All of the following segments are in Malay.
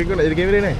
Kau nak jadi kamera ni?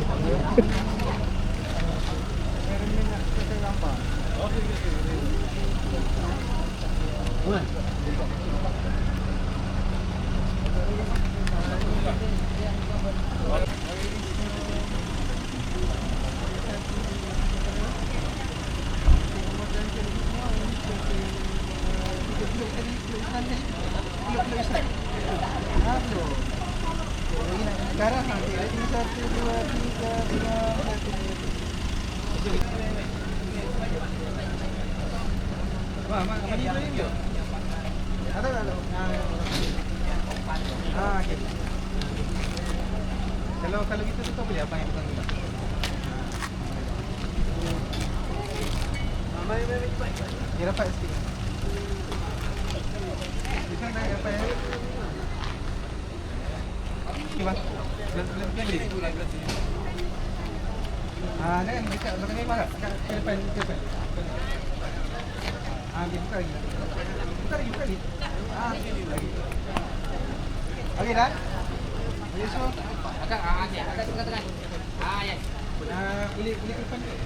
Sekarang nanti lagi 1, 2, 3, 4. Mak, ni boleh ke? Ada tak? Okey. Kalau kita tu boleh apa yang kita tu? Dia rapat sikit. Kita nak apa ya? Okey bang. Belah ni. Jangan dekat belakang ni marah. Ke depan. Dia buka lagi. Buka lagi. Okey dah. Okey so. Agak tengah. Ya. Boleh ke depan ke?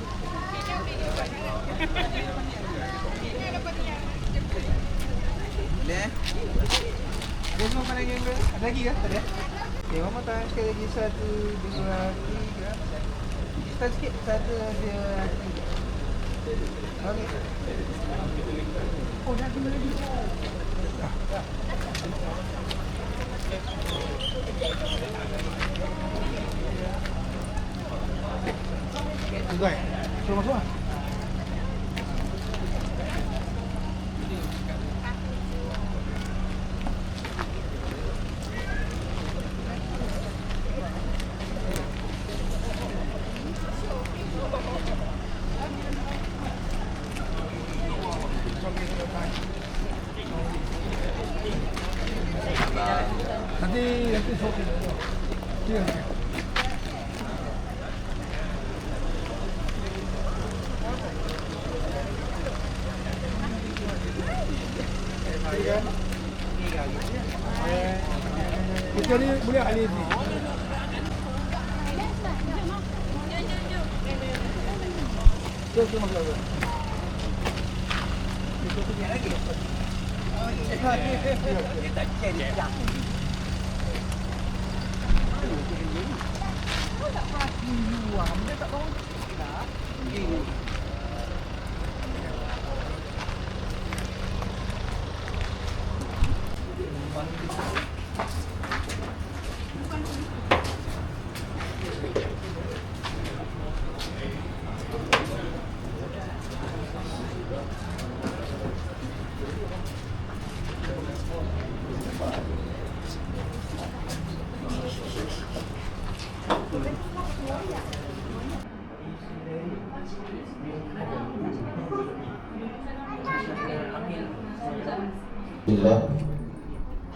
Boleh. Dia semua pandang game ke? Ada lagi ke? Tak ada? Okay, one more time. Sekali lagi 1, 2, 3. Start sikit. 1, 2, 3. Okay. Oh, dah 5 lagi. Tuan, suruh masuk lah. Nanti shopping. Dia. Kita ni boleh alih ni. Jom masuk lagi. Kita pergi lagi. Kita cari jam. Tak pasti luar. Dia tak tahu. Tak. Ini.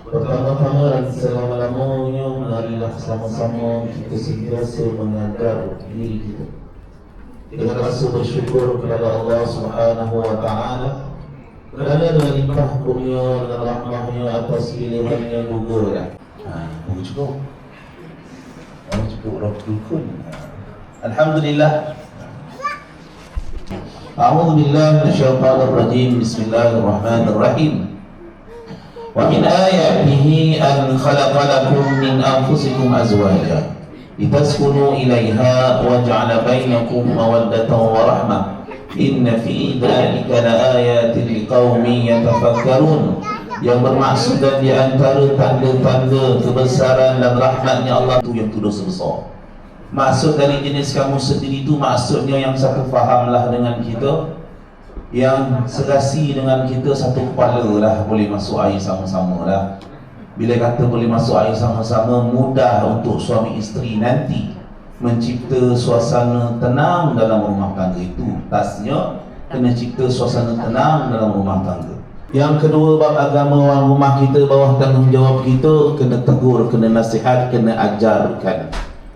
Pertama-tama dan selama-lamanya marilah sama-sama kita sentiasa mengagar diri kita dengan rasa bersyukur kepada Allah Subhanahu wa Ta'ala kerana dengan limpah kurnia dan rahmahnya atas pilihannya gugur. Cukup Rabbul Kun. Alhamdulillah. A'udzu billahi minasyaitonir rajim. Bismillahirrahmanirrahim. Wa min ayatihi an khalaqa lakum min anfusikum azwaja litaskunu ilaiha wa ja'ala bainakum mawaddatan wa rahmah. Inna fi dzalika laayatin liqaumin yatafakkarun. Yang bermaksud dan di antara tanda-tanda kebesaran dan rahmatnya Allah itu yang dosa besar. Maksud dari jenis kamu sendiri itu maksudnya yang satu fahamlah dengan kita, yang serasi dengan kita, satu kepala lah, boleh masuk air sama-sama lah. Bila kata boleh masuk air sama-sama, mudah untuk suami isteri nanti mencipta suasana tenang dalam rumah tangga. Itu tasnya kena cipta suasana tenang dalam rumah tangga. Yang kedua, bab agama orang rumah kita, bawah tanggungjawab kita, kena tegur, kena nasihat, kena ajarkan.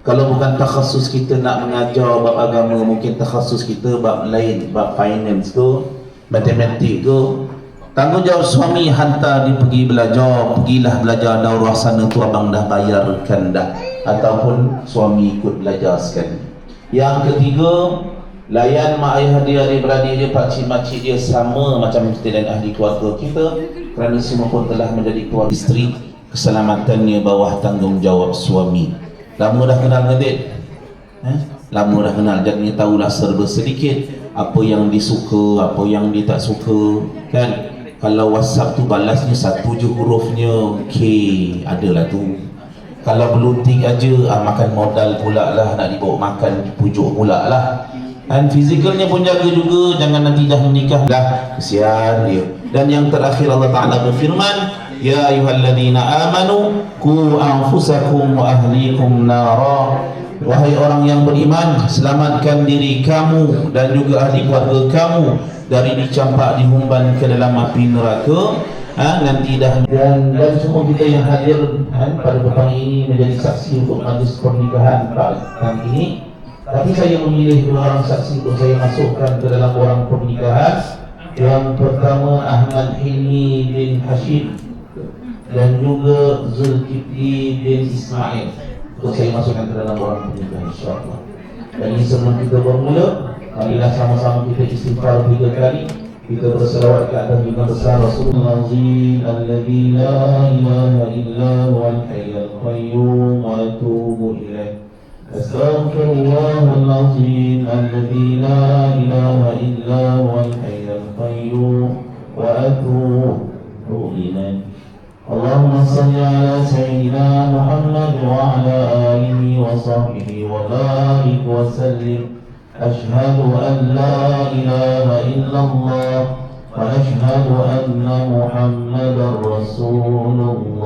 Kalau bukan takhasus kita nak mengajar bab agama, mungkin takhasus kita bab lain, bab finance tu, matematik tu. Tanggungjawab suami, hantar dia pergi belajar, pergilah belajar daurah sana tu, abang dah bayarkan dah, ataupun suami ikut belajar sekali. Yang ketiga, layan mak ayah dia, adik-beradik dia, pakcik makcik dia sama macam kita dan ahli keluarga kita, kerana semua pun telah menjadi keluarga isteri. Keselamatannya bawah tanggungjawab suami. Lama dah kenal Nadik? Lama dah kenal, jadi tahulah serba sedikit apa yang disuka, apa yang dia tak suka, kan? Kalau WhatsApp tu balasnya satu je hurufnya K, adalah tu. Kalau beluntik aja, makan modal pula lah, nak dibawa makan pujuk pula lah. Dan fizikalnya pun jaga juga, jangan nanti dah menikah dah, kesian dia. Dan yang terakhir Allah Ta'ala berfirman, ya ayyuhalladzina amanu qu anfusakum wa ahlikum nara. Wahai orang yang beriman, selamatkan diri kamu dan juga ahli keluarga kamu dari dicampak, dihumban ke dalam api neraka. Nanti dah. Dan semua kita yang hadir pada petang ini menjadi saksi untuk majlis pernikahan petang ini. Tapi saya memilih dua orang saksi untuk saya masukkan ke dalam orang pernikahan. Yang pertama, Ahmad Hilmi bin Hashim dan juga Zulkifli bin Ismail, untuk saya masukkan ke dalam orang pernikahan, insyaAllah. Dan ini sebelum kita bermula, marilah sama-sama kita istighfar 3 kali. Kita berselawat ke atas junjungan besar Rasulullah alladzi la ilaha illa huwal hayyul qayyum wa atubu ilaih. Astaghfirullahal azim alladzi la ilaha illa huwal hayyul qayyum wa atubu ilaih. Allahumma salli ala sayyidina Muhammad wa ala alihi wa sahbihi wa barik wa sallim. Ashhadu an la ilaha illallah wa ashhadu anna Muhammadar Rasulullah.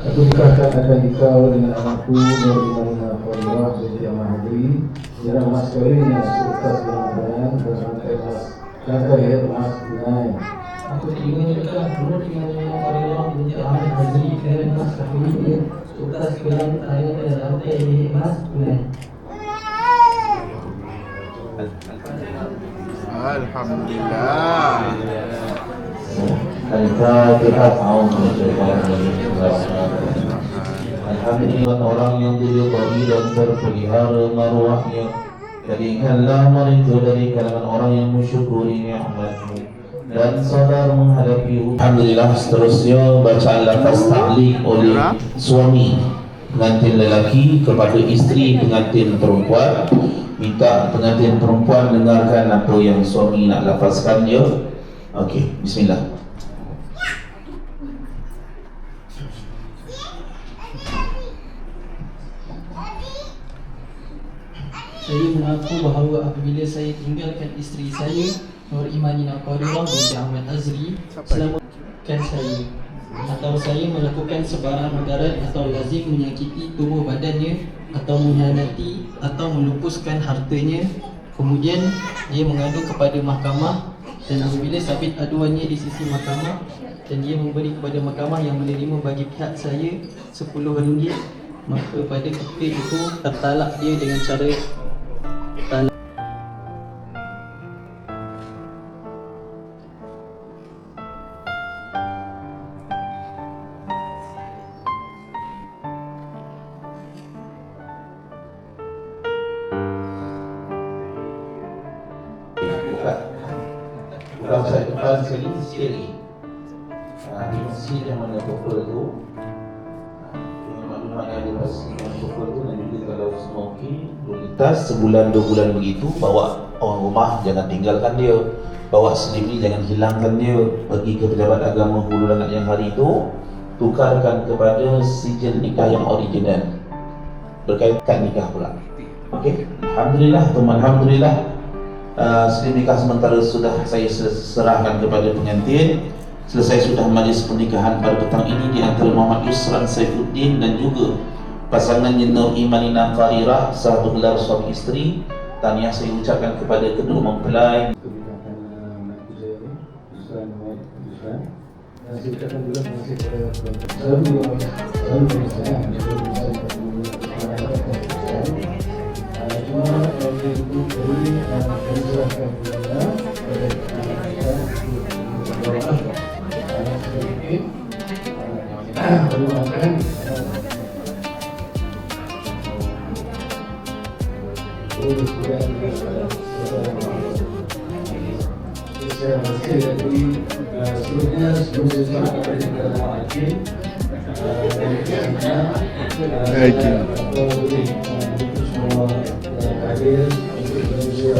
Aku dikatakan akan dikawal dengan anakku Nurina Fadhillah binti Ahmadi. Jarang mas kawin yang sukses dengan bayan dan rantai mas kakak ya mas Binai. Aku ingin dekat dulu dengan Fadhillah binti Ahmadi dan mas kawin yang sukses dengan bayan dan rantai mas Binai. Alhamdulillah. Al-Fatihah. Alhamdulillah, orang yang diridhai dan terpelihara maruahnya. Jadikanlah mereka dari kalangan orang yang mensyukuri nikmat-Mu dan saudara menghadapi. Alhamdulillah, seterusnya bacaan lafaz ta'liq oleh suami pengantin lelaki kepada isteri pengantin perempuan. Minta pengantin perempuan dengarkan apa yang suami nak lafazkan dia. Okey, bismillah. Saya mengaku bahawa apabila saya tinggalkan isteri saya, Nur Imanina Qadirah binti Ahmad Azri, selamatkan saya, atau saya melakukan sebarang mudarat atau lazim menyakiti tubuh badannya, atau mengkhianati atau melupuskan hartanya, kemudian dia mengadu kepada mahkamah, dan apabila sabit aduannya di sisi mahkamah dan dia memberi kepada mahkamah yang menerima bagi pihak saya RM10, maka pada ketika itu tertalak dia dengan cara talak. Bukan saya depan sekali, sikit lagi. Di masjid yang mana topel tu, dengan maklumat yang ada pas dengan topel tu, dan juga kalau semua okey, lintas sebulan 2 bulan begitu, bawa orang rumah, jangan tinggalkan dia. Bawa sendiri, jangan hilangkan dia. Pergi ke pejabat agama Hulu Langat yang hari itu, tukarkan kepada sijil nikah yang original, berkaitan nikah pula. Okey, Alhamdulillah, Alhamdulillah. Siri nikah sementara sudah saya serahkan kepada pengantin. Selesai sudah majlis pernikahan pada petang ini di antara Muhammad Yusran Saifuddin dan juga pasangannya Nur Imanina Qadirah, sah bergelar suami isteri. Tahniah saya ucapkan kepada kedua mempelai. Kebijakan anak kita ini, Yusran Muhammad Yusran. Dan saya ucapkan juga terima kasih kepada selalu saya cuma oleh ibu beri menjelaskan kepada saya masih dari sebelumnya sebelum saya sampai kepada hakim semua hadir untuk Indonesia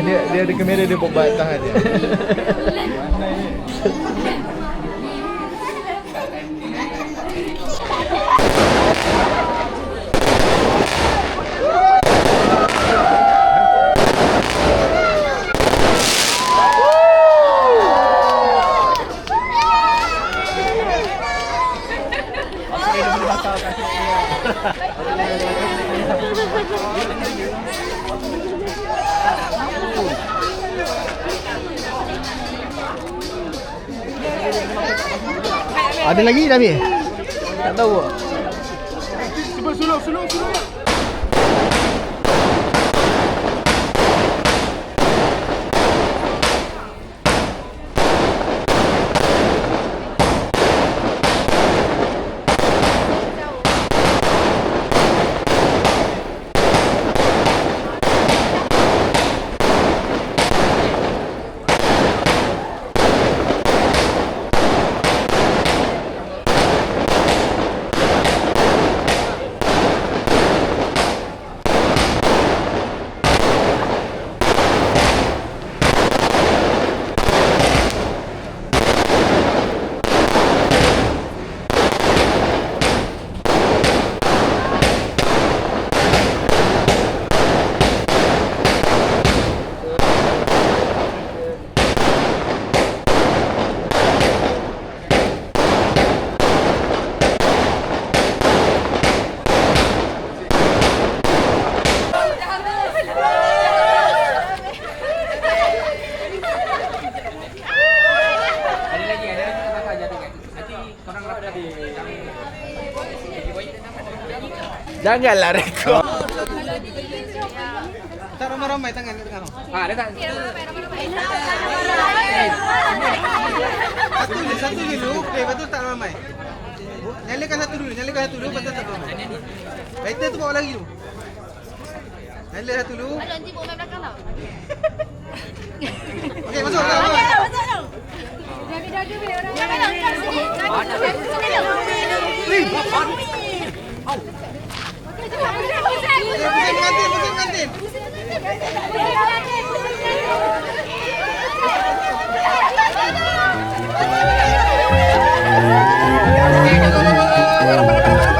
dia ada kamera dia buat tangan dia. Ada lagi dah ni? Tak tahu. Cuba sulung. Janganlah rekod. Tak ramai-ramai tangan kat tengah. Dia tak. Satu dulu, lepas tu tak ramai. Nyalakan satu dulu, lepas tu tak ramai. Lighter tu bawa lagi dulu. Nyala satu dulu. Kalau nanti bawa main belakang tau. Okey, masuk. Jaga-jaga be orang. Jangan langgar sini. Jaga sini. Pengantin. Jangan